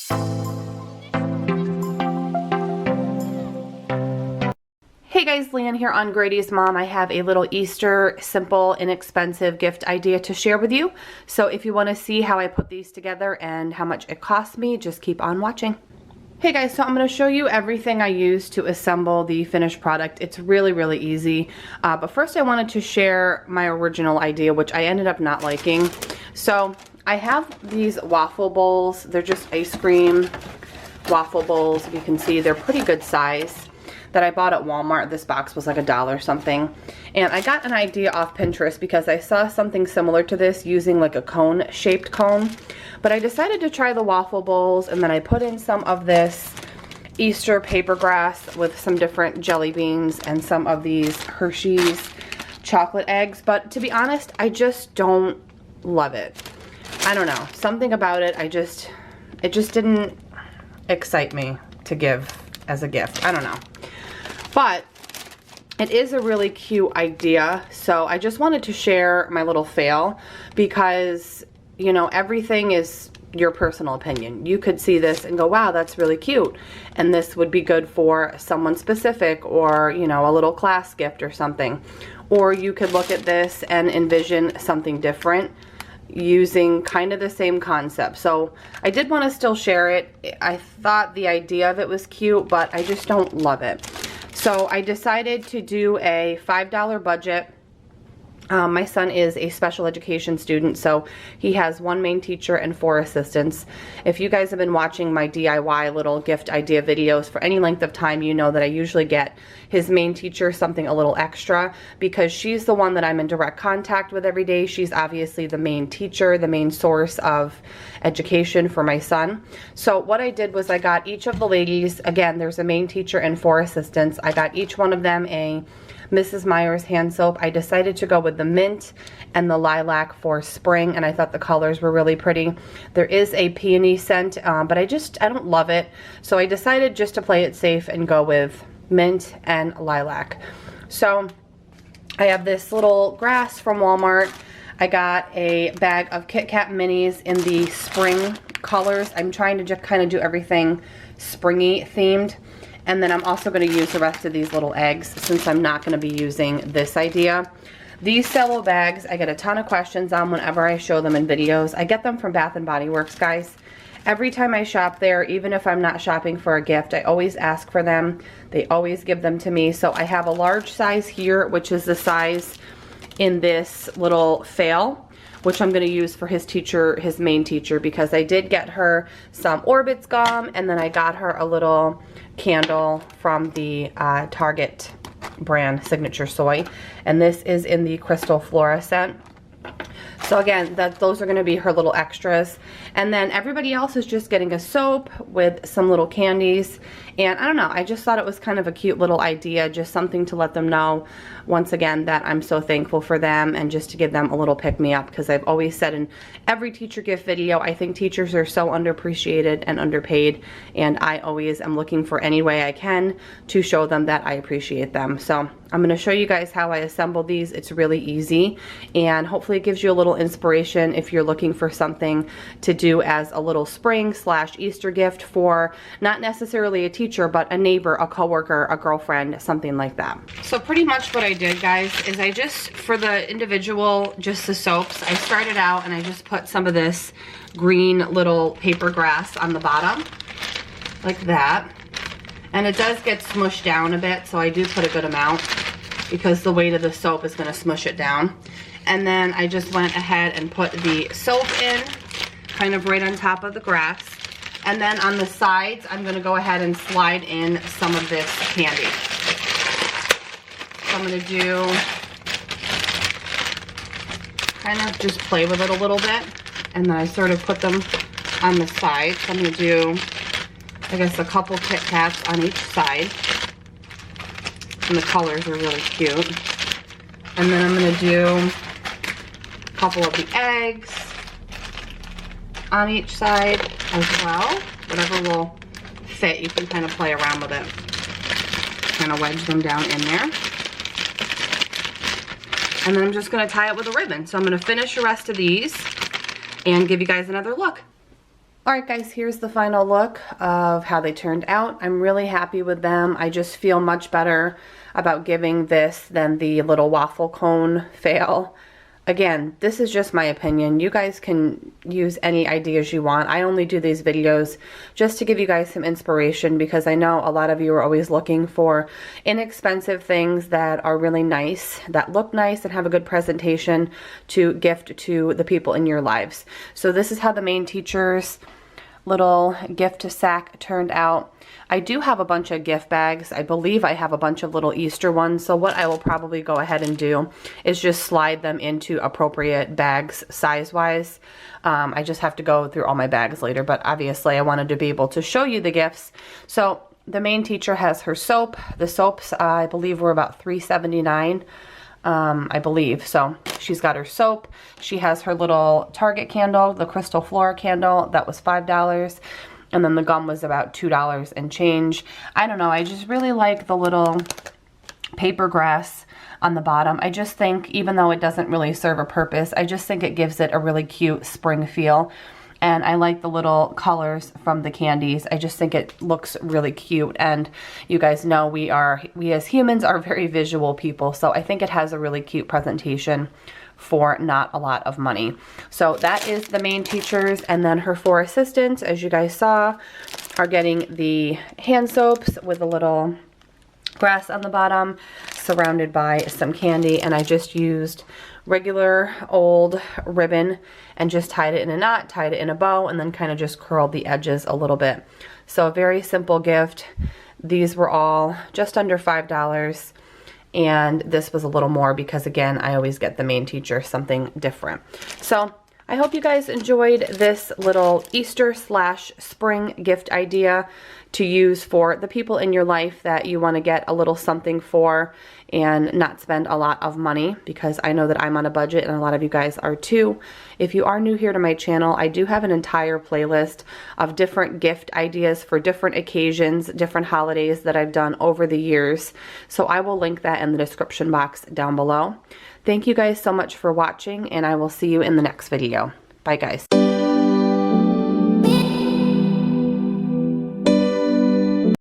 Hey guys, Leanne here on GradysMom. I have a little Easter simple, inexpensive gift idea to share with you. So if you want to see how I put these together and how much it cost me, just keep on watching. Hey guys, so I'm going to show you everything I use to assemble the finished product. It's really easy. But first I wanted to share my original idea, which I ended up not liking. So I have these waffle bowls. They're just ice cream waffle bowls. If you can see, they're pretty good size, that I bought at Walmart. This box was like $1 something. And I got an idea off Pinterest because I saw something similar to this using like a cone, shaped cone. But I decided to try the waffle bowls, and then I put in some of this Easter paper grass with some different jelly beans and some of these Hershey's chocolate eggs. But to be honest, I just don't love it. I don't know, something about it, it just didn't excite me to give as a gift. I don't know. But it is a really cute idea, so I just wanted to share my little fail because, you know, everything is your personal opinion. You could see this and go, wow, that's really cute, and this would be good for someone specific, or, you know, a little class gift or something. Or you could look at this and envision something different using kind of the same concept. So I did want to still share it. I thought the idea of it was cute, but I just don't love it. So I decided to do a $5 budget. My son is a special education student, so he has 1 main teacher and 4 assistants. If you guys have been watching my DIY little gift idea videos for any length of time, you know that I usually get his main teacher something a little extra because she's the one that I'm in direct contact with every day. She's obviously the main teacher, the main source of education for my son. So what I did was I got each of the ladies, again, there's a main teacher and 4 assistants. I got each one of them a Mrs. Meyer's hand soap. I decided to go with the mint and the lilac for spring, and I thought the colors were really pretty. There is a peony scent, but I don't love it. So I decided just to play it safe and go with mint and lilac. So I have this little grass from Walmart. I got a bag of Kit Kat minis in the spring colors. I'm trying to just kind of do everything springy themed. And then I'm also going to use the rest of these little eggs since I'm not going to be using this idea. These cello bags, I get a ton of questions on whenever I show them in videos. I get them from Bath & Body Works, guys. Every time I shop there, even if I'm not shopping for a gift, I always ask for them. They always give them to me. So I have a large size here, which is the size in this little fail, which I'm going to use for his teacher, his main teacher, because I did get her some Orbitz gum, and then I got her a little candle from the Target brand Signature Soy, and this is in the Crystal Flora scent. So again, those are going to be her little extras. And then everybody else is just getting a soap with some little candies. And I don't know, I just thought it was kind of a cute little idea, just something to let them know, once again, that I'm so thankful for them, and just to give them a little pick-me-up, because I've always said in every teacher gift video, I think teachers are so underappreciated and underpaid, and I always am looking for any way I can to show them that I appreciate them. So I'm going to show you guys how I assembled these. It's really easy, and hopefully it gives you a little inspiration if you're looking for something to do as a little spring/Easter gift for not necessarily a teacher, but a neighbor, a coworker, a girlfriend, something like that. So pretty much what I did, guys, is I just, for the individual, just the soaps, I started out and I just put some of this green little paper grass on the bottom, like that. And it does get smushed down a bit, so I do put a good amount because the weight of the soap is going to smush it down. And then I just went ahead and put the soap in, kind of right on top of the grass. And then on the sides, I'm going to go ahead and slide in some of this candy. So I'm going to do, kind of just play with it a little bit. And then I sort of put them on the side. So I'm going to do, I guess, a couple Kit Kats on each side. And the colors are really cute. And then I'm going to do a couple of the eggs on each side as well. Whatever will fit, you can kind of play around with it. Kind of wedge them down in there. And then I'm just going to tie it with a ribbon. So I'm going to finish the rest of these and give you guys another look. Alright guys, here's the final look of how they turned out. I'm really happy with them. I just feel much better about giving this than the little waffle cone fail. Again, this is just my opinion. You guys can use any ideas you want. I only do these videos just to give you guys some inspiration because I know a lot of you are always looking for inexpensive things that are really nice, that look nice and have a good presentation to gift to the people in your lives. So this is how the main teacher's little gift sack turned out. I do have a bunch of gift bags. I believe I have a bunch of little Easter ones. So what I will probably go ahead and do is just slide them into appropriate bags size-wise. I just have to go through all my bags later, but obviously I wanted to be able to show you the gifts. So the main teacher has her soap. The soaps, I believe, were about $3.79. I believe. So she's got her soap. She has her little Target candle, the Crystal Flora candle. That was $5. And then the gum was about $2 and change. I don't know. I just really like the little paper grass on the bottom. I just think, even though it doesn't really serve a purpose, I just think it gives it a really cute spring feel. And I like the little colors from the candies. I just think it looks really cute. And you guys know we as humans are very visual people. So I think it has a really cute presentation for not a lot of money. So that is the main teachers. And then her 4 assistants, as you guys saw, are getting the hand soaps with a little grass on the bottom, surrounded by some candy. And I just used regular old ribbon and just tied it in a knot, tied it in a bow, and then kind of just curled the edges a little bit. So a very simple gift. These were all just under $5, and this was a little more because, again, I always get the main teacher something different. So I hope you guys enjoyed this little Easter/spring gift idea to use for the people in your life that you want to get a little something for and not spend a lot of money, because I know that I'm on a budget and a lot of you guys are too. If you are new here to my channel, I do have an entire playlist of different gift ideas for different occasions, different holidays that I've done over the years. So I will link that in the description box down below. Thank you guys so much for watching, and I will see you in the next video. Bye guys.